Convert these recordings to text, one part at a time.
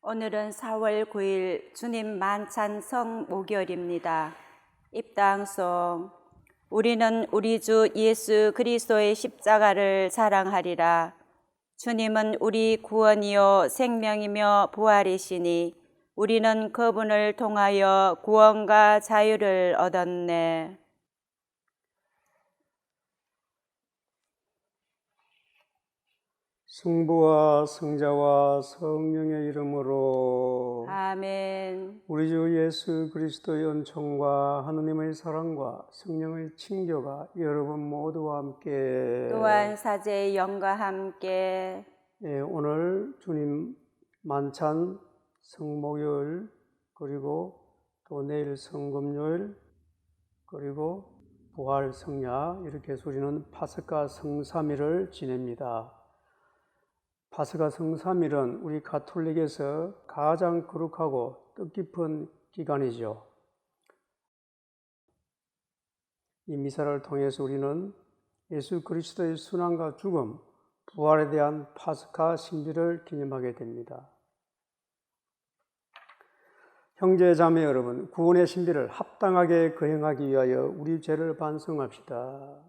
오늘은 4월 9일 주님 만찬성 목요일입니다. 입당송. 우리는 우리 주 예수 그리스도의 십자가를 자랑하리라. 주님은 우리 구원이요 생명이며 부활이시니 우리는 그분을 통하여 구원과 자유를 얻었네. 성부와 성자와 성령의 이름으로 아멘. 우리 주 예수 그리스도의 은총과 하느님의 사랑과 성령의 친교가 여러분 모두와 함께 또한 사제의 영과 함께 오늘 주님 만찬 성목요일 그리고 또 내일 성금요일 그리고 부활 성야 이렇게 해서 우리는 파스카 성삼일을 지냅니다. 파스카 성삼일은 우리 가톨릭에서 가장 거룩하고 뜻깊은 기간이죠. 이 미사를 통해서 우리는 예수 그리스도의 순환과 죽음, 부활에 대한 파스카 신비를 기념하게 됩니다. 형제 자매 여러분, 구원의 신비를 합당하게 거행하기 위하여 우리 죄를 반성합시다.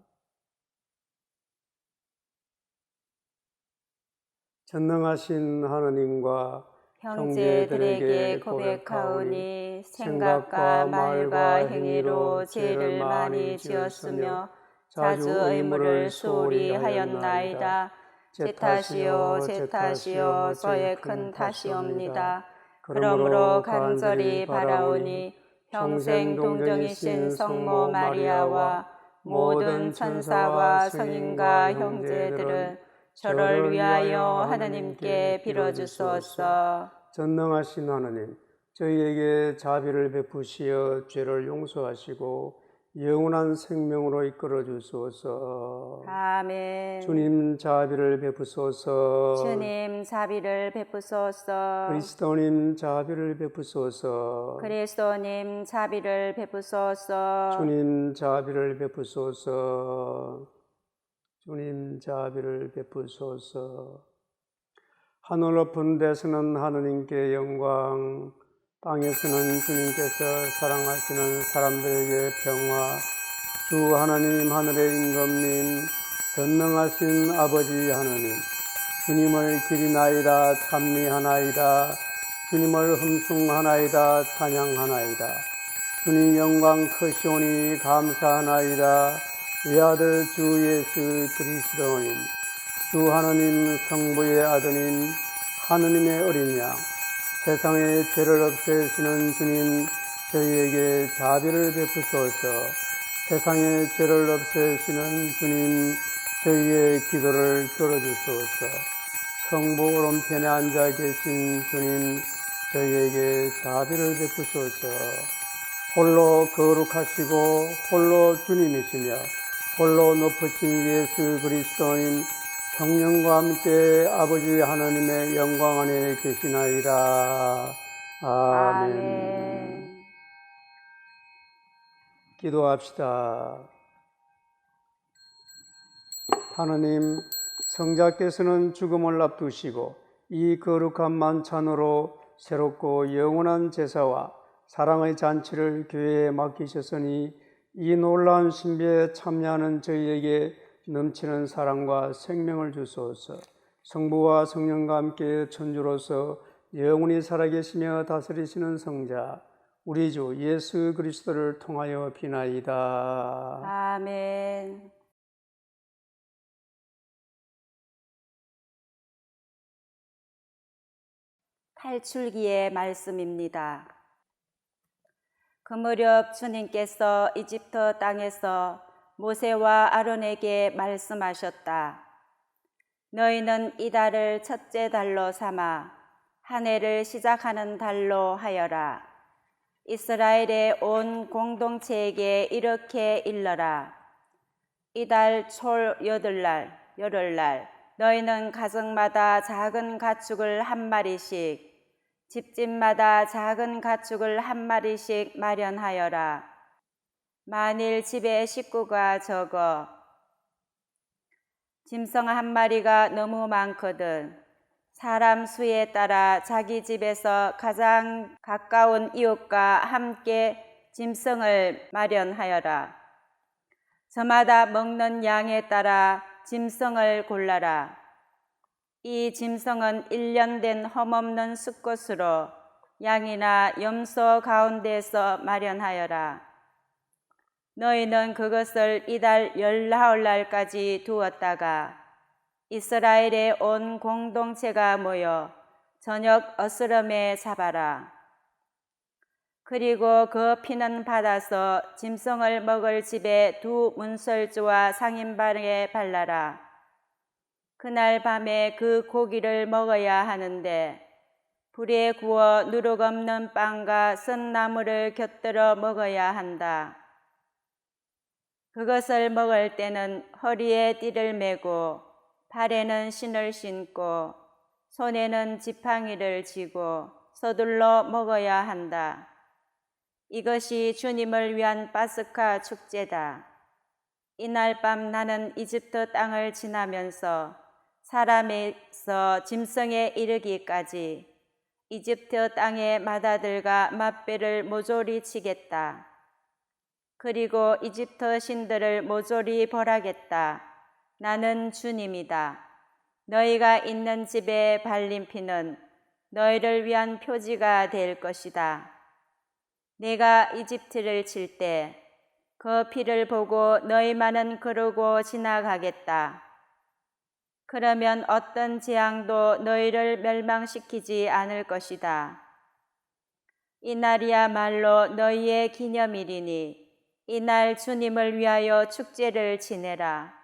전능하신 하느님과 형제들에게 고백하오니 생각과 말과 행위로 죄를 많이 지었으며 자주 의무를 소홀히 하였나이다. 제 탓이요 제 탓이요 저의 큰 탓이옵니다. 그러므로 간절히 바라오니 평생 동정이신 성모 마리아와 모든 천사와 성인과 형제들은 저를 위하여 하나님께 빌어주소서. 전능하신 하나님, 저희에게 자비를 베푸시어 죄를 용서하시고 영원한 생명으로 이끌어 주소서. 아멘. 주님 자비를 베푸소서. 주님 자비를 베푸소서. 그리스도님 자비를 베푸소서. 그리스도님 자비를 베푸소서. 주님 자비를 베푸소서. 주님 자비를 베푸소서. 하늘 높은 데서는 하느님께 영광, 땅에서는 주님께서 사랑하시는 사람들에게 평화. 주 하나님 하늘의 임금님, 전능하신 아버지 하나님, 주님을 기리나이다 찬미하나이다. 주님을 흠숭하나이다 찬양하나이다. 주님 영광 크시오니 감사하나이다. 외아들 주 예수 그리스도님, 주 하나님 성부의 아드님, 하느님의 어린 양, 세상의 죄를 없애시는 주님, 저희에게 자비를 베푸소서. 세상의 죄를 없애시는 주님, 저희의 기도를 들어주소서. 성부 오른편에 앉아 계신 주님, 저희에게 자비를 베푸소서. 홀로 거룩하시고 홀로 주님이시며 홀로 높으신 예수 그리스도님, 성령과 함께 아버지 하나님의 영광 안에 계시나이다. 아멘. 기도합시다. 하나님, 성자께서는 죽음을 앞두시고 이 거룩한 만찬으로 새롭고 영원한 제사와 사랑의 잔치를 교회에 맡기셨으니 이 놀라운 신비에 참여하는 저희에게 넘치는 사랑과 생명을 주소서. 성부와 성령과 함께 천주로서 영원히 살아계시며 다스리시는 성자 우리 주 예수 그리스도를 통하여 비나이다. 아멘. 탈출기의 말씀입니다. 그 무렵 주님께서 이집트 땅에서 모세와 아론에게 말씀하셨다. 너희는 이 달을 첫째 달로 삼아 한 해를 시작하는 달로 하여라. 이스라엘의 온 공동체에게 이렇게 일러라. 이달 초 열흘날 너희는 가정마다 작은 가축을 한 마리씩, 집집마다 작은 가축을 한 마리씩 마련하여라. 만일 집에 식구가 적어 짐승 한 마리가 너무 많거든 사람 수에 따라 자기 집에서 가장 가까운 이웃과 함께 짐승을 마련하여라. 저마다 먹는 양에 따라 짐승을 골라라. 이 짐승은 1년 된 험없는 수컷으로 양이나 염소 가운데서 마련하여라. 너희는 그것을 이달 14날까지 두었다가 이스라엘의 온 공동체가 모여 저녁 어스름에 잡아라. 그리고 그 피는 받아서 짐승을 먹을 집에 두 문설주와 상인방에 발라라. 그날 밤에 그 고기를 먹어야 하는데 불에 구워 누룩 없는 빵과 쓴 나물을 곁들여 먹어야 한다. 그것을 먹을 때는 허리에 띠를 메고 발에는 신을 신고 손에는 지팡이를 쥐고 서둘러 먹어야 한다. 이것이 주님을 위한 파스카 축제다. 이날 밤 나는 이집트 땅을 지나면서 사람에서 짐승에 이르기까지 이집트 땅의 마다들과 맛배를 모조리 치겠다. 그리고 이집트 신들을 모조리 벌하겠다. 나는 주님이다. 너희가 있는 집에 발린 피는 너희를 위한 표지가 될 것이다. 내가 이집트를 칠 때 그 피를 보고 너희만은 그러고 지나가겠다. 그러면 어떤 재앙도 너희를 멸망시키지 않을 것이다. 이날이야말로 너희의 기념일이니 이날 주님을 위하여 축제를 지내라.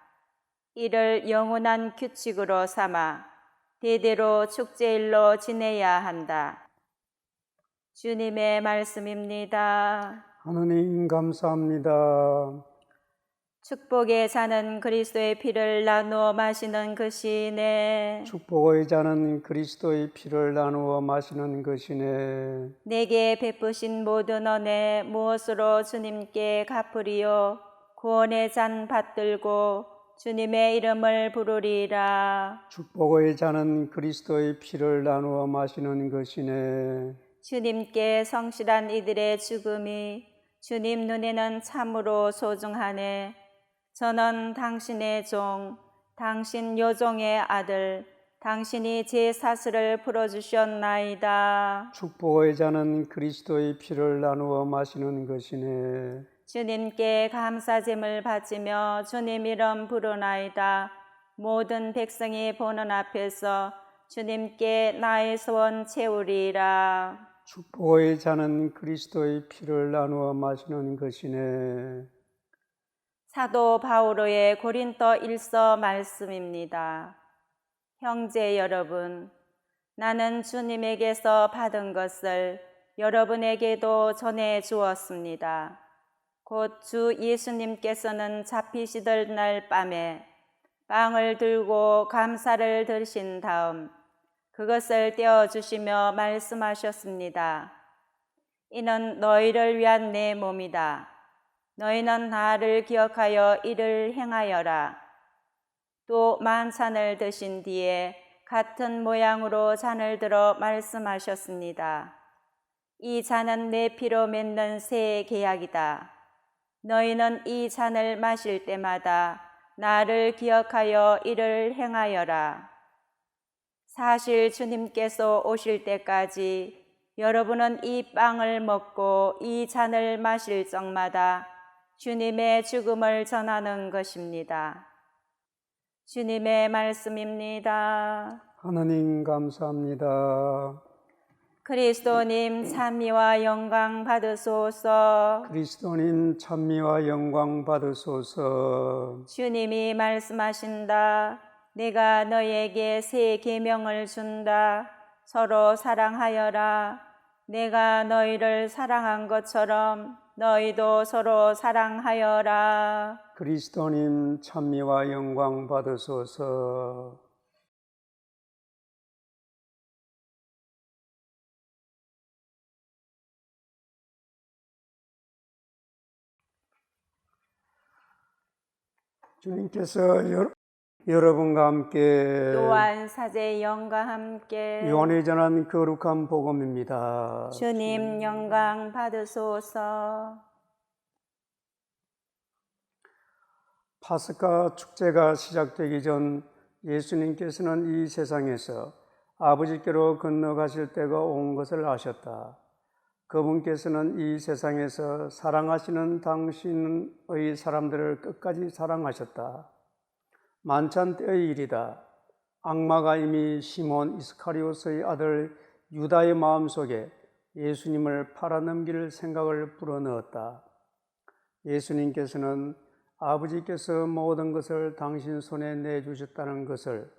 이를 영원한 규칙으로 삼아 대대로 축제일로 지내야 한다. 주님의 말씀입니다. 하느님 감사합니다. 축복의 잔은 그리스도의 피를 나누어 마시는 것이네. 축복의 잔은 그리스도의 피를 나누어 마시는 것이네. 내게 베푸신 모든 은혜 무엇으로 주님께 갚으리요. 구원의 잔 받들고 주님의 이름을 부르리라. 축복의 잔은 그리스도의 피를 나누어 마시는 것이네. 주님께 성실한 이들의 죽음이 주님 눈에는 참으로 소중하네. 저는 당신의 종, 당신 여종의 아들, 당신이 제 사슬을 풀어주셨나이다. 축복의 잔은 그리스도의 피를 나누어 마시는 것이네. 주님께 감사제물 바치며 주님 이름 부르나이다. 모든 백성이 보는 앞에서 주님께 나의 소원 채우리라. 축복의 잔은 그리스도의 피를 나누어 마시는 것이네. 사도 바오로의 고린도 1서 말씀입니다. 형제 여러분, 나는 주님에게서 받은 것을 여러분에게도 전해 주었습니다. 곧 주 예수님께서는 잡히시던 날 밤에 빵을 들고 감사를 드리신 다음 그것을 떼어주시며 말씀하셨습니다. 이는 너희를 위한 내 몸이다. 너희는 나를 기억하여 이를 행하여라. 또 만찬을 드신 뒤에 같은 모양으로 잔을 들어 말씀하셨습니다. 이 잔은 내 피로 맺는 새 계약이다. 너희는 이 잔을 마실 때마다 나를 기억하여 이를 행하여라. 사실 주님께서 오실 때까지 여러분은 이 빵을 먹고 이 잔을 마실 적마다 주님의 죽음을 전하는 것입니다. 주님의 말씀입니다. 하느님 감사합니다. 그리스도님 찬미와 영광 받으소서. 그리스도님 찬미와 영광 받으소서. 주님이 말씀하신다. 내가 너희에게 새 계명을 준다. 서로 사랑하여라. 내가 너희를 사랑한 것처럼 너희도 서로 사랑하여라. 그리스도님 찬미와 영광 받으소서. 주님께서 여러분과 함께 또한 사제 영과 함께 요한이 전한 거룩한 복음입니다. 주님 영광 받으소서. 파스카 축제가 시작되기 전 예수님께서는 이 세상에서 아버지께로 건너가실 때가 온 것을 아셨다. 그분께서는 이 세상에서 사랑하시는 당신의 사람들을 끝까지 사랑하셨다. 만찬 때의 일이다. 악마가 이미 시몬 이스카리오스의 아들 유다의 마음속에 예수님을 팔아넘길 생각을 불어넣었다. 예수님께서는 아버지께서 모든 것을 당신 손에 내주셨다는 것을,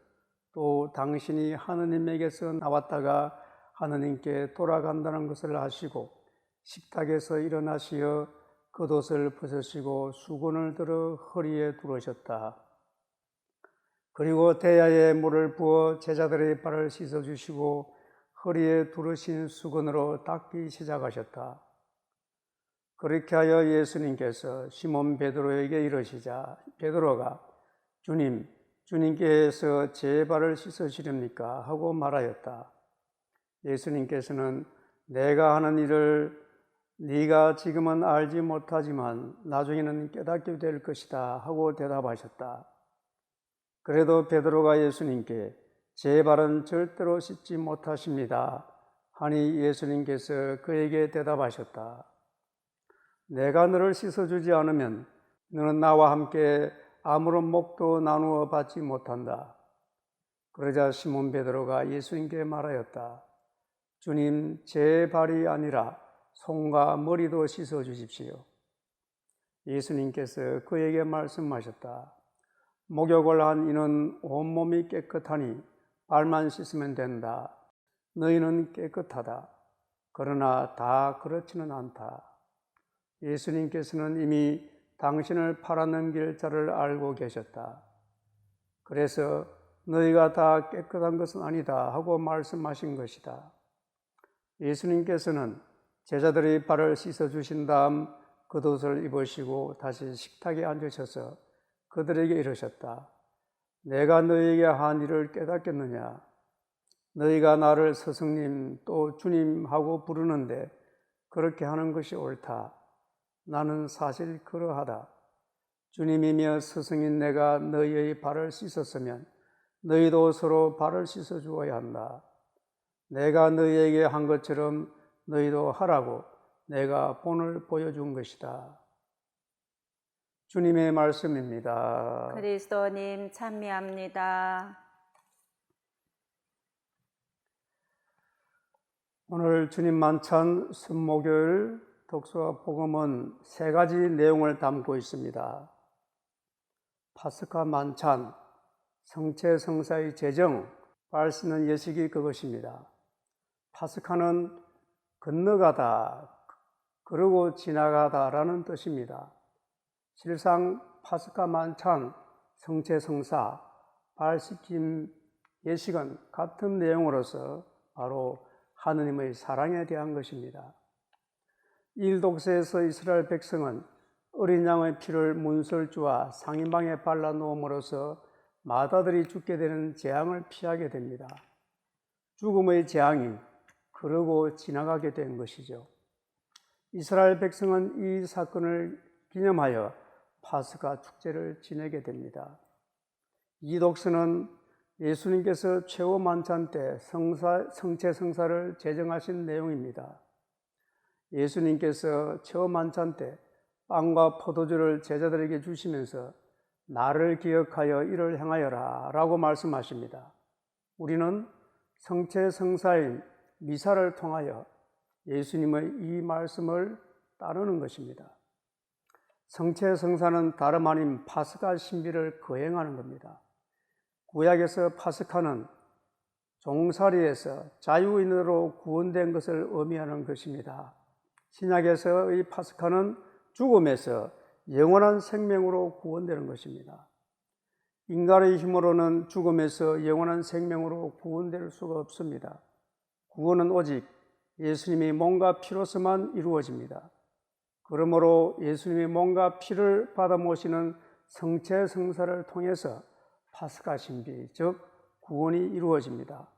또 당신이 하느님에게서 나왔다가 하느님께 돌아간다는 것을 아시고 식탁에서 일어나시어 겉옷을 벗으시고 수건을 들어 허리에 두르셨다. 그리고 대야에 물을 부어 제자들의 발을 씻어주시고 허리에 두르신 수건으로 닦기 시작하셨다. 그렇게 하여 예수님께서 시몬 베드로에게 이르시자 베드로가 주님, 주님께서 제 발을 씻으시렵니까? 하고 말하였다. 예수님께서는 내가 하는 일을 네가 지금은 알지 못하지만 나중에는 깨닫게 될 것이다 하고 대답하셨다. 그래도 베드로가 예수님께 제 발은 절대로 씻지 못하십니다 하니 예수님께서 그에게 대답하셨다. 내가 너를 씻어주지 않으면 너는 나와 함께 아무런 목도 나누어 받지 못한다. 그러자 시몬 베드로가 예수님께 말하였다. 주님, 제 발이 아니라 손과 머리도 씻어주십시오. 예수님께서 그에게 말씀하셨다. 목욕을 한 이는 온몸이 깨끗하니 발만 씻으면 된다. 너희는 깨끗하다. 그러나 다 그렇지는 않다. 예수님께서는 이미 당신을 팔아넘길 자를 알고 계셨다. 그래서 너희가 다 깨끗한 것은 아니다 하고 말씀하신 것이다. 예수님께서는 제자들의 발을 씻어주신 다음 겉옷을 입으시고 다시 식탁에 앉으셔서 그들에게 이르셨다. 내가 너희에게 한 일을 깨닫겠느냐? 너희가 나를 스승님 또 주님 하고 부르는데 그렇게 하는 것이 옳다. 나는 사실 그러하다. 주님이며 스승인 내가 너희의 발을 씻었으면 너희도 서로 발을 씻어 주어야 한다. 내가 너희에게 한 것처럼 너희도 하라고 내가 본을 보여준 것이다. 주님의 말씀입니다. 그리스도님 찬미합니다. 오늘 주님 만찬 순목요일 독서와 복음은 세 가지 내용을 담고 있습니다. 파스카 만찬, 성체 성사의 제정, 발 씻는 예식이 그것입니다. 파스카는 건너가다, 그러고 지나가다라는 뜻입니다. 실상 파스카 만찬, 성체 성사, 발 씻김 예식은 같은 내용으로서 바로 하느님의 사랑에 대한 것입니다. 일독세에서 이스라엘 백성은 어린 양의 피를 문설주와 상인방에 발라 놓음으로써 마다들이 죽게 되는 재앙을 피하게 됩니다. 죽음의 재앙이 그러고 지나가게 된 것이죠. 이스라엘 백성은 이 사건을 기념하여 파스카 축제를 지내게 됩니다. 이 독서는 예수님께서 최후 만찬 때 성체 성사를 제정하신 내용입니다. 예수님께서 최후 만찬 때 빵과 포도주를 제자들에게 주시면서 나를 기억하여 이를 행하여라 라고 말씀하십니다. 우리는 성체 성사인 미사를 통하여 예수님의 이 말씀을 따르는 것입니다. 성체 성사는 다름 아닌 파스카 신비를 거행하는 겁니다. 구약에서 파스카는 종살이에서 자유인으로 구원된 것을 의미하는 것입니다. 신약에서의 파스카는 죽음에서 영원한 생명으로 구원되는 것입니다. 인간의 힘으로는 죽음에서 영원한 생명으로 구원될 수가 없습니다. 구원은 오직 예수님의 몸과 피로서만 이루어집니다. 그러므로 예수님의 몸과 피를 받아 모시는 성체 성사를 통해서 파스카 신비, 즉 구원이 이루어집니다.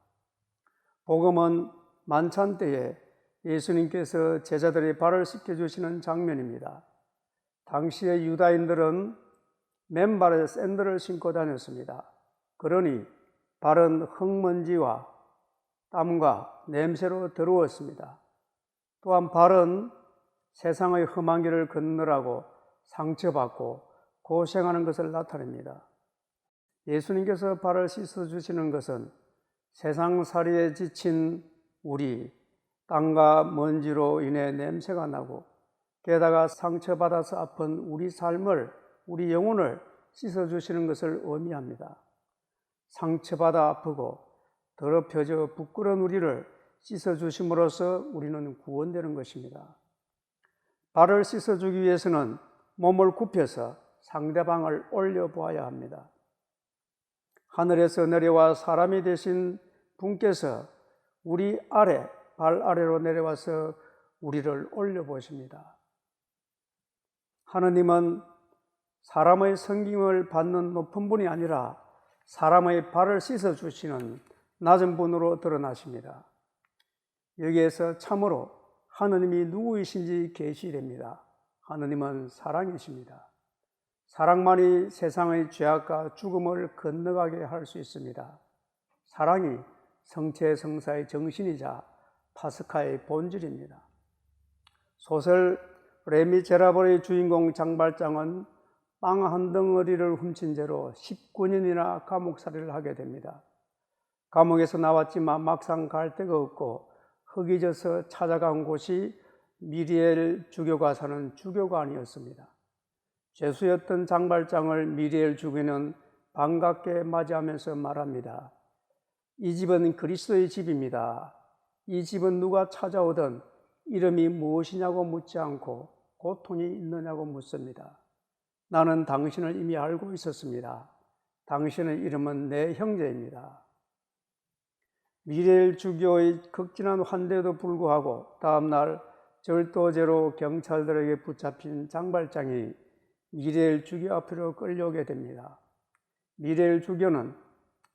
복음은 만찬 때에 예수님께서 제자들의 발을 씻겨주시는 장면입니다. 당시의 유다인들은 맨발에 샌들을 신고 다녔습니다. 그러니 발은 흙먼지와 땀과 냄새로 더러웠습니다. 또한 발은 세상의 험한 길을 걷느라고 상처받고 고생하는 것을 나타냅니다. 예수님께서 발을 씻어주시는 것은 세상살이에 지친 우리, 땀과 먼지로 인해 냄새가 나고 게다가 상처받아서 아픈 우리 삶을, 우리 영혼을 씻어주시는 것을 의미합니다. 상처받아 아프고 더럽혀져 부끄러운 우리를 씻어주심으로써 우리는 구원되는 것입니다. 발을 씻어주기 위해서는 몸을 굽혀서 상대방을 올려보아야 합니다. 하늘에서 내려와 사람이 되신 분께서 우리 아래, 발 아래로 내려와서 우리를 올려보십니다. 하느님은 사람의 섬김을 받는 높은 분이 아니라 사람의 발을 씻어주시는 낮은 분으로 드러나십니다. 여기에서 참으로 하느님이 누구이신지 계시됩니다. 하느님은 사랑이십니다. 사랑만이 세상의 죄악과 죽음을 건너가게 할 수 있습니다. 사랑이 성체성사의 정신이자 파스카의 본질입니다. 소설 레미제라블의 주인공 장발장은 빵 한 덩어리를 훔친 죄로 19년이나 감옥살이를 하게 됩니다. 감옥에서 나왔지만 막상 갈 데가 없고 흙이 져서 찾아간 곳이 미리엘 주교가 사는 주교관이었습니다. 죄수였던 장발장을 미리엘 주교는 반갑게 맞이하면서 말합니다. 이 집은 그리스도의 집입니다. 이 집은 누가 찾아오든 이름이 무엇이냐고 묻지 않고 고통이 있느냐고 묻습니다. 나는 당신을 이미 알고 있었습니다. 당신의 이름은 내 형제입니다. 미리엘 주교의 극진한 환대에도 불구하고 다음날 절도죄로 경찰들에게 붙잡힌 장발장이 미리엘 주교 앞으로 끌려오게 됩니다. 미리엘 주교는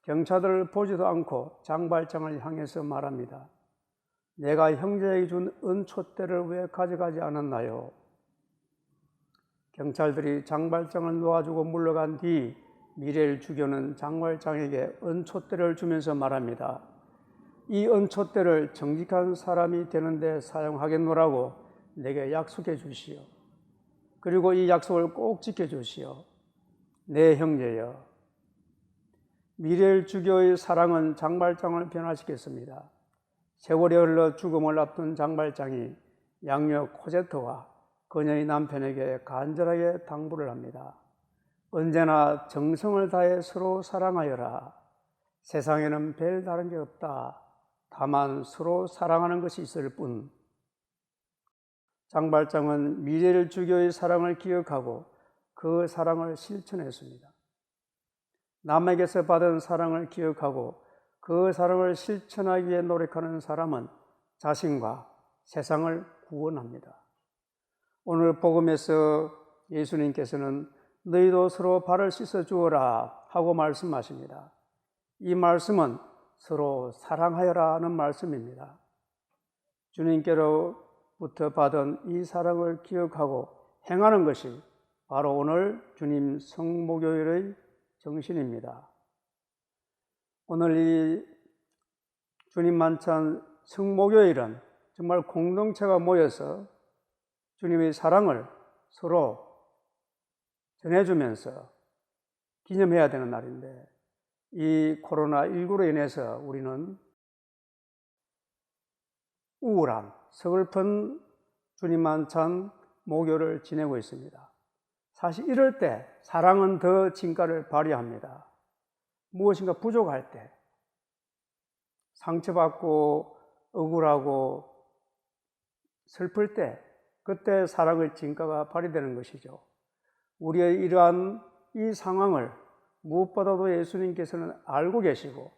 경찰들을 보지도 않고 장발장을 향해서 말합니다. 내가 형제에게 준 은촛대를 왜 가져가지 않았나요? 경찰들이 장발장을 놓아주고 물러간 뒤 미리엘 주교는 장발장에게 은촛대를 주면서 말합니다. 이 은촛대를 정직한 사람이 되는데 사용하겠노라고 내게 약속해 주시오. 그리고 이 약속을 꼭 지켜주시오. 내 형제여. 미리엘 주교의 사랑은 장발장을 변화시켰습니다. 세월이 흘러 죽음을 앞둔 장발장이 양녀 코제트와 그녀의 남편에게 간절하게 당부를 합니다. 언제나 정성을 다해 서로 사랑하여라. 세상에는 별 다른 게 없다. 다만 서로 사랑하는 것이 있을 뿐. 장발장은 미리엘 주교의 사랑을 기억하고 그 사랑을 실천했습니다. 남에게서 받은 사랑을 기억하고 그 사랑을 실천하기 위해 노력하는 사람은 자신과 세상을 구원합니다. 오늘 복음에서 예수님께서는 너희도 서로 발을 씻어 주어라 하고 말씀하십니다. 이 말씀은 서로 사랑하여라는 말씀입니다. 주님께로부터 받은 이 사랑을 기억하고 행하는 것이 바로 오늘 주님 성목요일의 정신입니다. 오늘 이 주님 만찬 성목요일은 정말 공동체가 모여서 주님의 사랑을 서로 전해주면서 기념해야 되는 날인데 이 코로나19로 인해서 우리는 우울한, 서글픈 주님 만찬 목요를 지내고 있습니다. 사실 이럴 때 사랑은 더 진가를 발휘합니다. 무엇인가 부족할 때, 상처받고 억울하고 슬플 때, 그때 사랑의 진가가 발휘되는 것이죠. 우리의 이러한 이 상황을 무엇보다도 예수님께서는 알고 계시고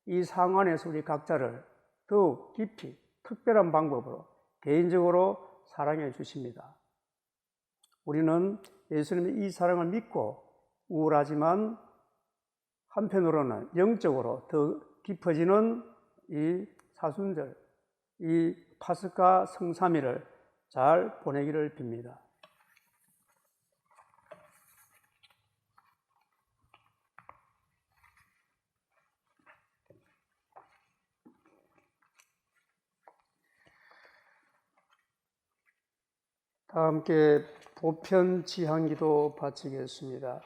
이 상황 안에서 우리 각자를 더욱 깊이 특별한 방법으로 개인적으로 사랑해 주십니다. 우리는 예수님의 이 사랑을 믿고 우울하지만 한편으로는 영적으로 더 깊어지는 이 사순절, 이 파스카 성삼일을 잘 보내기를 빕니다. 다 함께 보편 지향기도 바치겠습니다.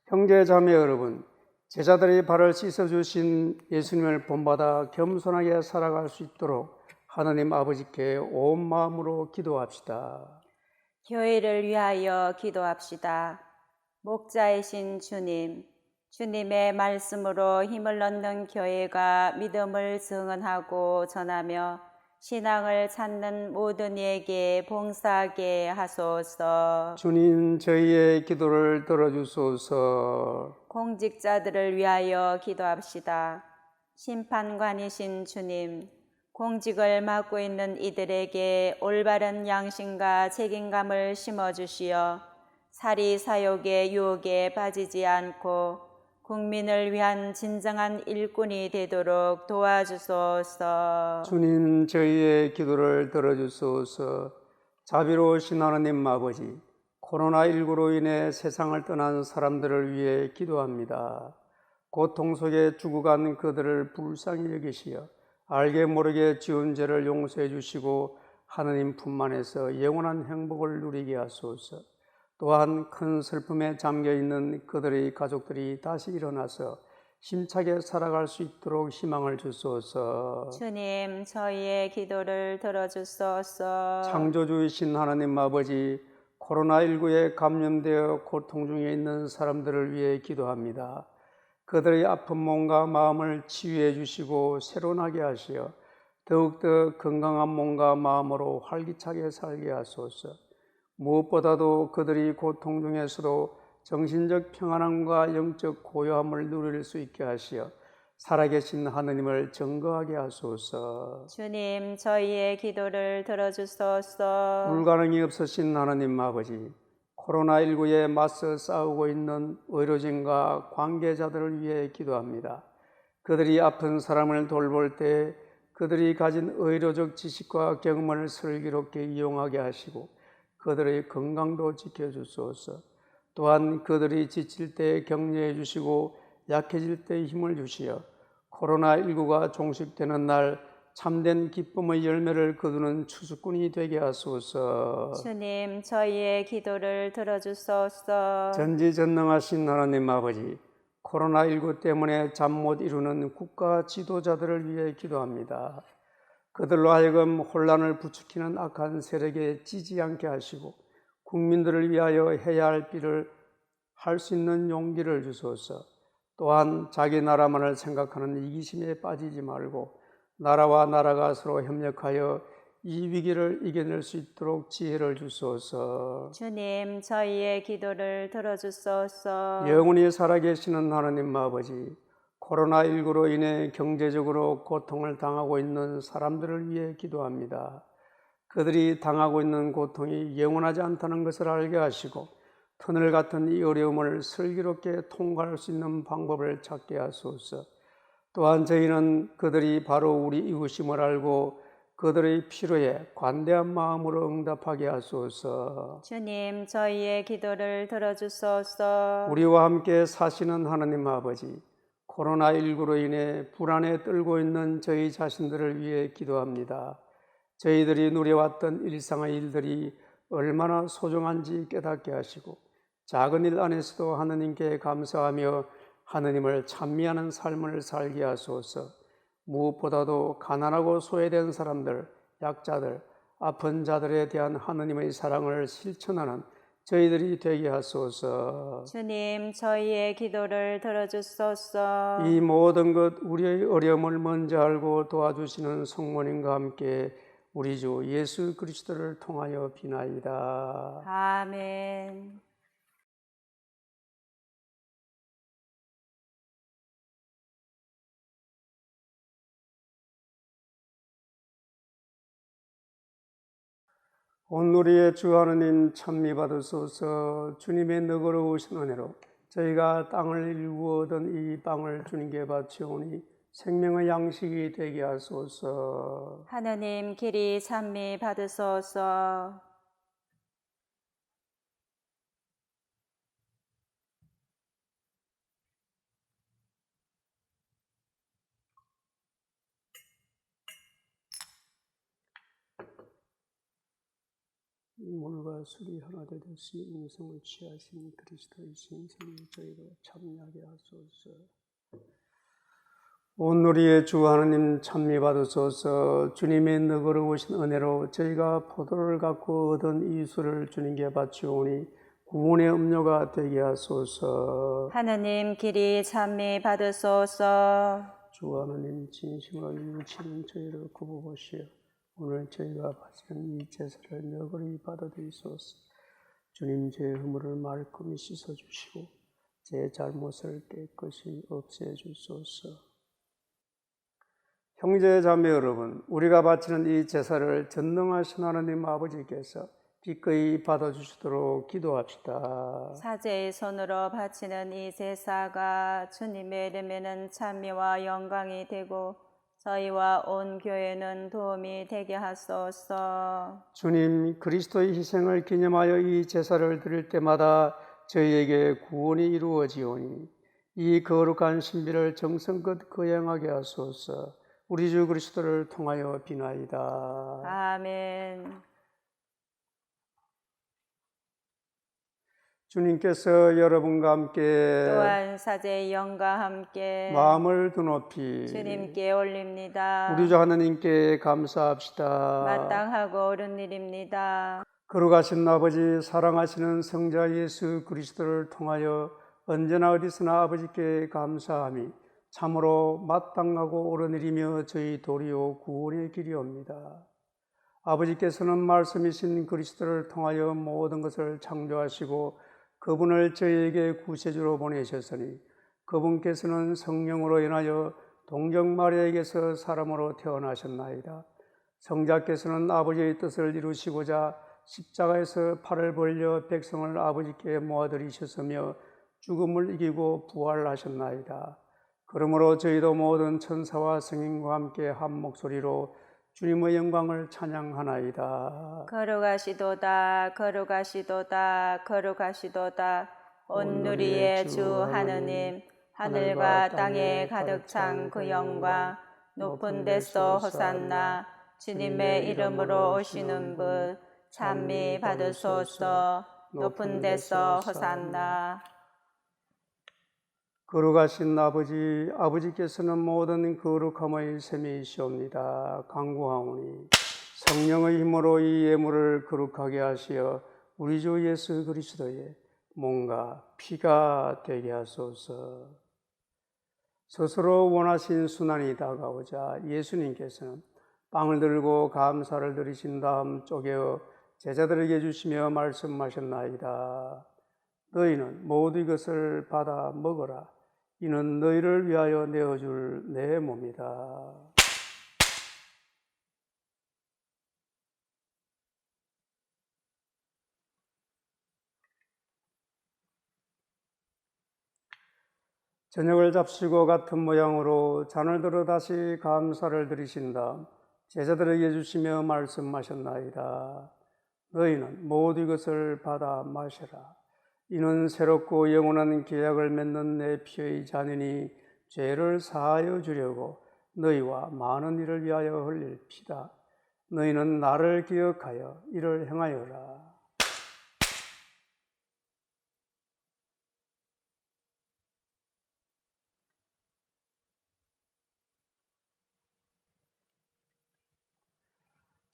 형제 자매 여러분, 제자들이 발을 씻어주신 예수님을 본받아 겸손하게 살아갈 수 있도록 하나님 아버지께 온 마음으로 기도합시다. 교회를 위하여 기도합시다. 목자이신 주님, 주님의 말씀으로 힘을 얻는 교회가 믿음을 증언하고 전하며 신앙을 찾는 모든 이에게 봉사하게 하소서. 주님, 저희의 기도를 들어주소서. 공직자들을 위하여 기도합시다. 심판관이신 주님, 공직을 맡고 있는 이들에게 올바른 양심과 책임감을 심어주시어 사리 사욕의 유혹에 빠지지 않고 국민을 위한 진정한 일꾼이 되도록 도와주소서. 주님, 저희의 기도를 들어주소서. 자비로우신 하나님 아버지, 코로나19로 인해 세상을 떠난 사람들을 위해 기도합니다. 고통 속에 죽어간 그들을 불쌍히 여기시어 알게 모르게 지은 죄를 용서해 주시고 하느님 품 안에서 영원한 행복을 누리게 하소서. 또한 큰 슬픔에 잠겨있는 그들의 가족들이 다시 일어나서 힘차게 살아갈 수 있도록 희망을 주소서. 주님, 저희의 기도를 들어주소서. 창조주이신 하나님 아버지, 코로나19에 감염되어 고통 중에 있는 사람들을 위해 기도합니다. 그들의 아픈 몸과 마음을 치유해 주시고 새로나게 하시어 더욱더 건강한 몸과 마음으로 활기차게 살게 하소서. 무엇보다도 그들이 고통 중에서도 정신적 평안함과 영적 고요함을 누릴 수 있게 하시어 살아계신 하느님을 증거하게 하소서. 주님, 저희의 기도를 들어주소서. 불가능이 없으신 하나님 아버지, 코로나19에 맞서 싸우고 있는 의료진과 관계자들을 위해 기도합니다. 그들이 아픈 사람을 돌볼 때 그들이 가진 의료적 지식과 경험을 슬기롭게 이용하게 하시고 그들의 건강도 지켜주소서. 또한 그들이 지칠 때 격려해 주시고 약해질 때 힘을 주시어 코로나19가 종식되는 날 참된 기쁨의 열매를 거두는 추수꾼이 되게 하소서. 주님, 저희의 기도를 들어주소서. 전지전능하신 하나님 아버지, 코로나19 때문에 잠 못 이루는 국가 지도자들을 위해 기도합니다. 그들로 하여금 혼란을 부추기는 악한 세력에 찌지 않게 하시고 국민들을 위하여 해야 할 일을 할 수 있는 용기를 주소서. 또한 자기 나라만을 생각하는 이기심에 빠지지 말고 나라와 나라가 서로 협력하여 이 위기를 이겨낼 수 있도록 지혜를 주소서. 주님, 저희의 기도를 들어주소서. 영원히 살아계시는 하나님 아버지, 코로나19로 인해 경제적으로 고통을 당하고 있는 사람들을 위해 기도합니다. 그들이 당하고 있는 고통이 영원하지 않다는 것을 알게 하시고 터널 같은 이 어려움을 슬기롭게 통과할 수 있는 방법을 찾게 하소서. 또한 저희는 그들이 바로 우리 이웃임을 알고 그들의 필요에 관대한 마음으로 응답하게 하소서. 주님, 저희의 기도를 들어주소서. 우리와 함께 사시는 하나님 아버지, 코로나19로 인해 불안에 떨고 있는 저희 자신들을 위해 기도합니다. 저희들이 누려왔던 일상의 일들이 얼마나 소중한지 깨닫게 하시고 작은 일 안에서도 하느님께 감사하며 하느님을 찬미하는 삶을 살게 하소서. 무엇보다도 가난하고 소외된 사람들, 약자들, 아픈 자들에 대한 하느님의 사랑을 실천하는 저희들이 되게 하소서. 주님, 저희의 기도를 들어주소서. 이 모든 것 우리의 어려움을 먼저 알고 도와주시는 성모님과 함께 우리 주 예수 그리스도를 통하여 비나이다. 아멘. 온 우리의 주 하느님 찬미 받으소서. 주님의 너그러우신 은혜로 저희가 땅을 일구 얻은 이 빵을 주님께 바치오니 생명의 양식이 되게 하소서. 하느님 길이 찬미 받으소서. 물과 술이 하나 되듯이 인성을 취하신 그리스도의 신성을 저희로 참여하게 하소서. 온 우리의 주 하나님 찬미 받으소서. 주님의 너그러우신 은혜로 저희가 포도를 갖고 얻은 이 술을 주님께 바치오니 구원의 음료가 되게 하소서. 하느님 길이 찬미 받으소서. 주 하나님 진심으로 유치는 저희를 굽어보시어 오늘 저희가 바치는 이 제사를 너그러이 받아들이소서. 주님 제 허물을 말끔히 씻어주시고 제 잘못을 깨끗이 없애주소서. 형제 자매 여러분, 우리가 바치는 이 제사를 전능하신 하나님 아버지께서 기꺼이 받아주시도록 기도합시다. 사제의 손으로 바치는 이 제사가 주님의 이름에는 찬미와 영광이 되고 저희와 온 교회는 도움이 되게 하소서. 주님, 그리스도의 희생을 기념하여 이 제사를 드릴 때마다 저희에게 구원이 이루어지오니 이 거룩한 신비를 정성껏 거행하게 하소서. 우리 주 그리스도를 통하여 비나이다. 아멘. 주님께서 여러분과 함께 또한 사제의 영과 함께 마음을 드높이 주님께 올립니다. 우리 주 하나님께 감사합시다. 마땅하고 옳은 일입니다. 거룩하신 아버지, 사랑하시는 성자 예수 그리스도를 통하여 언제나 어디서나 아버지께 감사함이 참으로 마땅하고 옳은 일이며 저희 도리요 구원의 길이옵니다. 아버지께서는 말씀이신 그리스도를 통하여 모든 것을 창조하시고 그분을 저희에게 구세주로 보내셨으니 그분께서는 성령으로 인하여 동정 마리아에게서 사람으로 태어나셨나이다. 성자께서는 아버지의 뜻을 이루시고자 십자가에서 팔을 벌려 백성을 아버지께 모아들이셨으며 죽음을 이기고 부활하셨나이다. 그러므로 저희도 모든 천사와 성인과 함께 한 목소리로 주님의 영광을 찬양하나이다. 거룩하시도다 거룩하시도다 거룩하시도다 온 누리의 주 하느님 하늘과 땅에 가득 찬 그 영광 높은 데서 호산나 주님의 이름으로 오시는 분 찬미 받으소서. 높은 데서 호산나. 거룩하신 아버지, 아버지께서는 모든 거룩함의 셈이시옵니다. 간구하오니 성령의 힘으로 이 예물을 거룩하게 하시어 우리 주 예수 그리스도의 몸과 피가 되게 하소서. 스스로 원하신 순환이 다가오자 예수님께서는 빵을 들고 감사를 드리신 다음 쪼개어 제자들에게 주시며 말씀하셨나이다. 너희는 모두 이것을 받아 먹어라. 이는 너희를 위하여 내어줄 내 몸이다. 저녁을 잡수고 같은 모양으로 잔을 들어 다시 감사를 드리신 다음 제자들에게 주시며 말씀하셨나이다. 너희는 모두 이것을 받아 마셔라. 이는 새롭고 영원한 계약을 맺는 내 피의 잔이니 죄를 사하여 주려고 너희와 많은 이를 위하여 흘릴 피다. 너희는 나를 기억하여 이를 행하여라.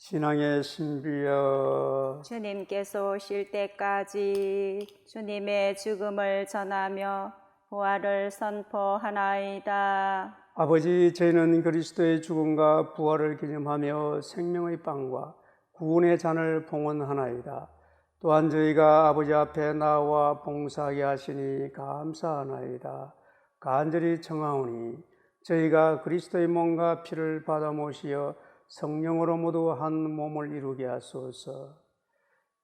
신앙의 신비여, 주님께서 오실 때까지 주님의 죽음을 전하며 부활을 선포하나이다. 아버지, 저희는 그리스도의 죽음과 부활을 기념하며 생명의 빵과 구원의 잔을 봉헌하나이다. 또한 저희가 아버지 앞에 나와 봉사하게 하시니 감사하나이다. 간절히 청하오니 저희가 그리스도의 몸과 피를 받아 모시어 성령으로 모두 한 몸을 이루게 하소서.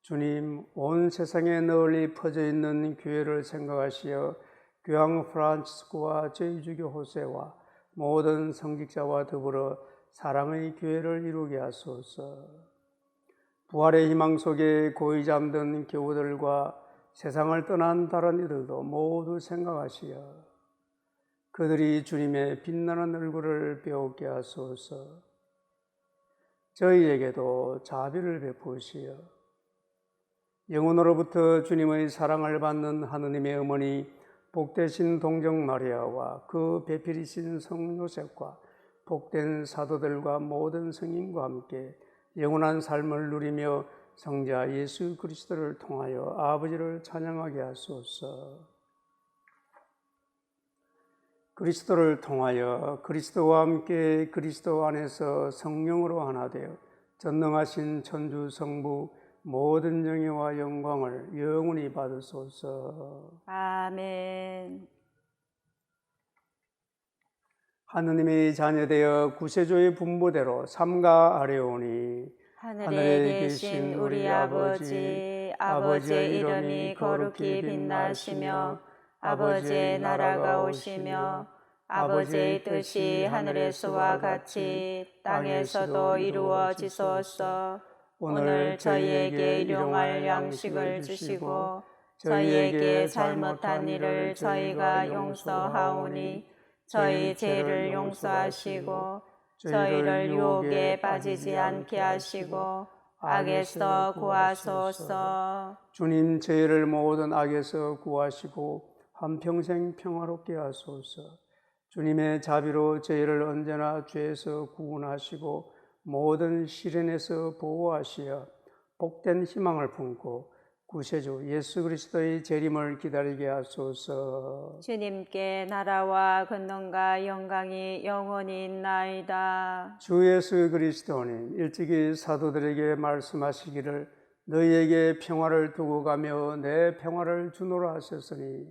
주님, 온 세상에 널리 퍼져 있는 교회를 생각하시어 교황 프란치스코와 저희 주교 호세와 모든 성직자와 더불어 사랑의 교회를 이루게 하소서. 부활의 희망 속에 고이 잠든 교우들과 세상을 떠난 다른 이들도 모두 생각하시어 그들이 주님의 빛나는 얼굴을 배우게 하소서. 저희에게도 자비를 베푸시어 영혼으로부터 주님의 사랑을 받는 하느님의 어머니 복되신 동정 마리아와 그 배필이신 성 요셉과 복된 사도들과 모든 성인과 함께 영원한 삶을 누리며 성자 예수 그리스도를 통하여 아버지를 찬양하게 하소서. 그리스도를 통하여 그리스도와 함께 그리스도 안에서 성령으로 하나 되어 전능하신 천주 성부 모든 영예와 영광을 영원히 받으소서. 아멘. 하느님의 자녀되어 구세주의 분부대로 삼가 아뢰오니 하늘에 계신 우리 아버지, 아버지의 이름이 거룩히 빛나시며 아버지의 나라가 오시며 아버지의 뜻이 하늘에서와 같이 땅에서도 이루어지소서. 오늘 저희에게 일용할 양식을 주시고 저희에게 잘못한 일을 저희가 용서하오니 저희 죄를 용서하시고 저희를 유혹에 빠지지 않게 하시고 악에서 구하소서. 주님 저희를 모든 악에서 구하시고 한평생 평화롭게 하소서. 주님의 자비로 저희를 언제나 죄에서 구원하시고 모든 시련에서 보호하시어 복된 희망을 품고 구세주 예수 그리스도의 재림을 기다리게 하소서. 주님께 나라와 권능과 영광이 영원히 있나이다. 주 예수 그리스도님 일찍이 사도들에게 말씀하시기를 너희에게 평화를 두고 가며 내 평화를 주노라 하셨으니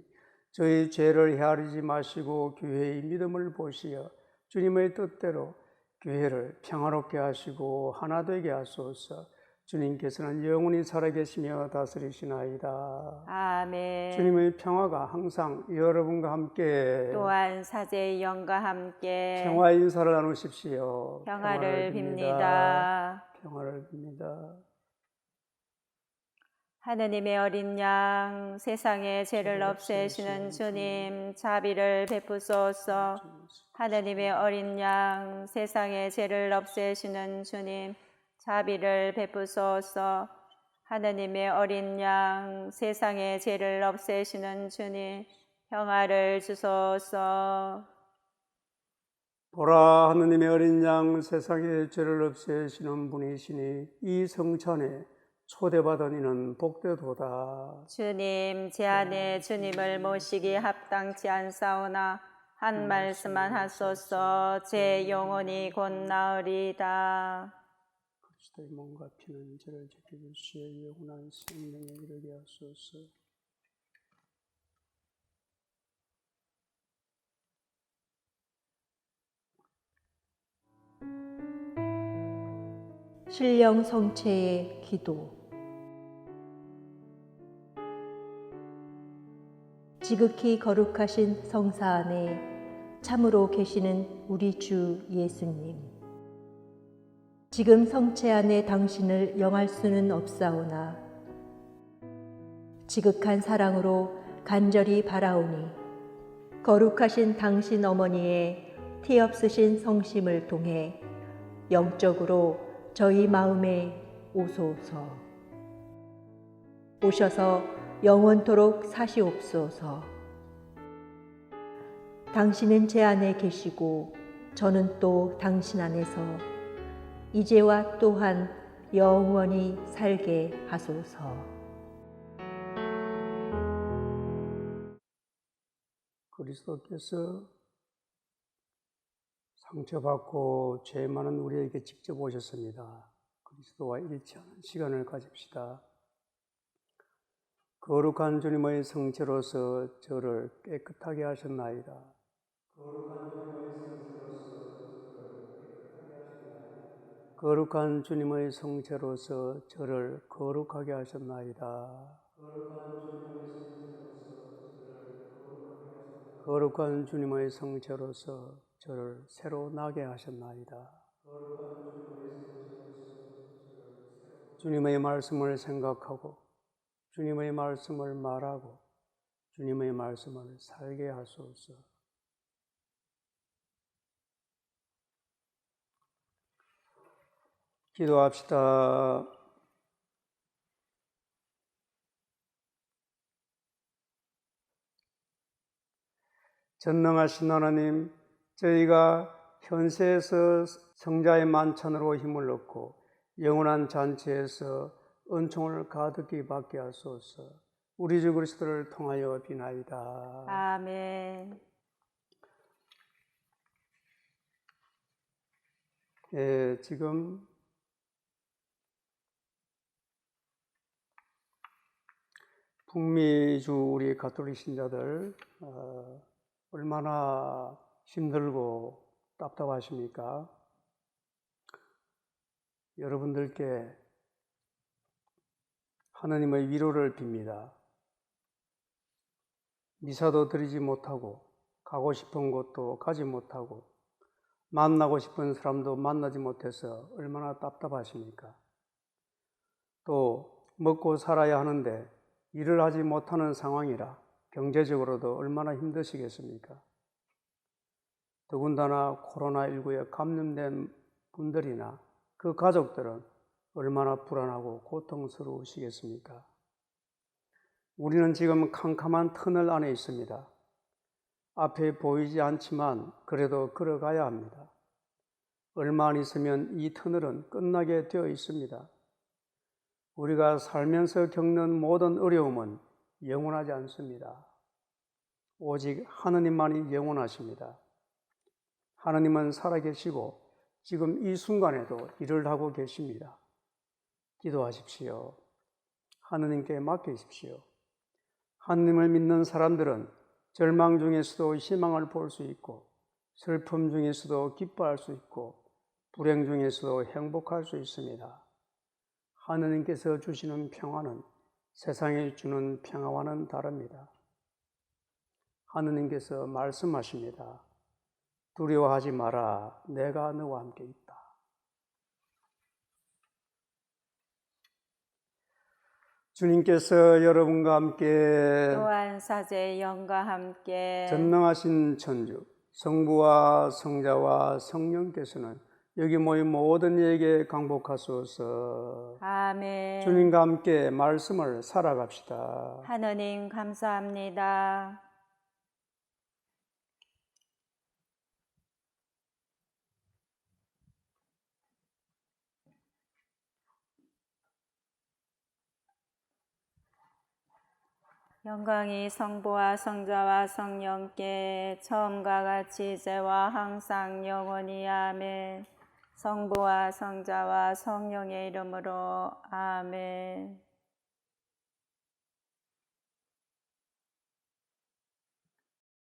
저희 죄를 헤아리지 마시고 교회의 믿음을 보시어 주님의 뜻대로 교회를 평화롭게 하시고 하나 되게 하소서. 주님께서는 영원히 살아계시며 다스리시나이다. 아멘. 주님의 평화가 항상 여러분과 함께 또한 사제의 영과 함께 평화의 인사를 나누십시오. 평화를 빕니다. 평화를 빕니다. 하느님의 어린 양, 세상의 죄를 없애시는 주님, 자비를 베푸소서. 하느님의 어린 양, 세상의 죄를 없애시는 주님, 자비를 베푸소서. 하느님의 어린 양, 세상의 죄를 없애시는 주님, 평화를 주소서. 보라, 하느님의 어린 양, 세상의 죄를 없애시는 분이시니 이 성찬에 초대받은 이는 복되도다. 주님, 제 안에 주님을 모시기 합당치 않사오나 한 말씀만 하소서. 제 영혼이 곧 나으리다. 그리스도의 몸과 피는 죄를 지켜주시어 영원한 생명에 이르게 하소서. 신령 성체의 기도. 지극히 거룩하신 성사 안에 참으로 계시는 우리 주 예수님. 지금 성체 안에 당신을 영할 수는 없사오나 지극한 사랑으로 간절히 바라오니 거룩하신 당신 어머니의 티 없으신 성심을 통해 영적으로 저희 마음에 오소서. 오셔서 영원토록 사시옵소서. 당신은 제 안에 계시고 저는 또 당신 안에서 이제와 또한 영원히 살게 하소서. 그리스도께서 상처받고 죄 많은 우리에게 직접 오셨습니다. 그리스도와 일치하는 시간을 가집시다. 거룩한 주님의 성체로서 저를 깨끗하게 하셨나이다. 거룩한 주님의 성체로서 저를 깨끗하게 하셨나이다. 거룩한 주님의 성체로서 저를 거룩하게 하셨나이다. 거룩한 주님의 성체로서 저를 거룩하게 하셨나이다. 거룩한 주님의 성체로서 저를 새로 나게 하셨나이다. 주님의 말씀을 생각하고 주님의 말씀을 말하고 주님의 말씀을 살게 하소서. 기도합시다. 전능하신 하나님, 저희가 현세에서 성자의 만찬으로 힘을 얻고 영원한 잔치에서 은총을 가득히 받게 하소서. 우리 주 그리스도를 통하여 비나이다. 아멘. 지금 북미주 우리 가톨릭 신자들 얼마나 힘들고 답답하십니까? 여러분들께 하나님의 위로를 빕니다. 미사도 드리지 못하고 가고 싶은 곳도 가지 못하고 만나고 싶은 사람도 만나지 못해서 얼마나 답답하십니까? 또 먹고 살아야 하는데 일을 하지 못하는 상황이라 경제적으로도 얼마나 힘드시겠습니까? 더군다나 코로나19에 감염된 분들이나 그 가족들은 얼마나 불안하고 고통스러우시겠습니까? 우리는 지금 캄캄한 터널 안에 있습니다. 앞에 보이지 않지만 그래도 걸어가야 합니다. 얼마 안 있으면 이 터널은 끝나게 되어 있습니다. 우리가 살면서 겪는 모든 어려움은 영원하지 않습니다. 오직 하느님만이 영원하십니다. 하느님은 살아계시고 지금 이 순간에도 일을 하고 계십니다. 기도하십시오. 하느님께 맡기십시오. 하느님을 믿는 사람들은 절망 중에서도 희망을 볼 수 있고 슬픔 중에서도 기뻐할 수 있고 불행 중에서도 행복할 수 있습니다. 하느님께서 주시는 평화는 세상에 주는 평화와는 다릅니다. 하느님께서 말씀하십니다. 두려워하지 마라. 내가 너와 함께 있다. 주님께서 여러분과 함께 또한 사제의 영과 함께 전능하신 천주 성부와 성자와 성령께서는 여기 모인 모든 이에게 강복하소서. 아멘. 주님과 함께 말씀을 살아갑시다. 하느님 감사합니다. 영광이 성부와 성자와 성령께 처음과 같이 이제와 항상 영원히 아멘. 성부와 성자와 성령의 이름으로 아멘.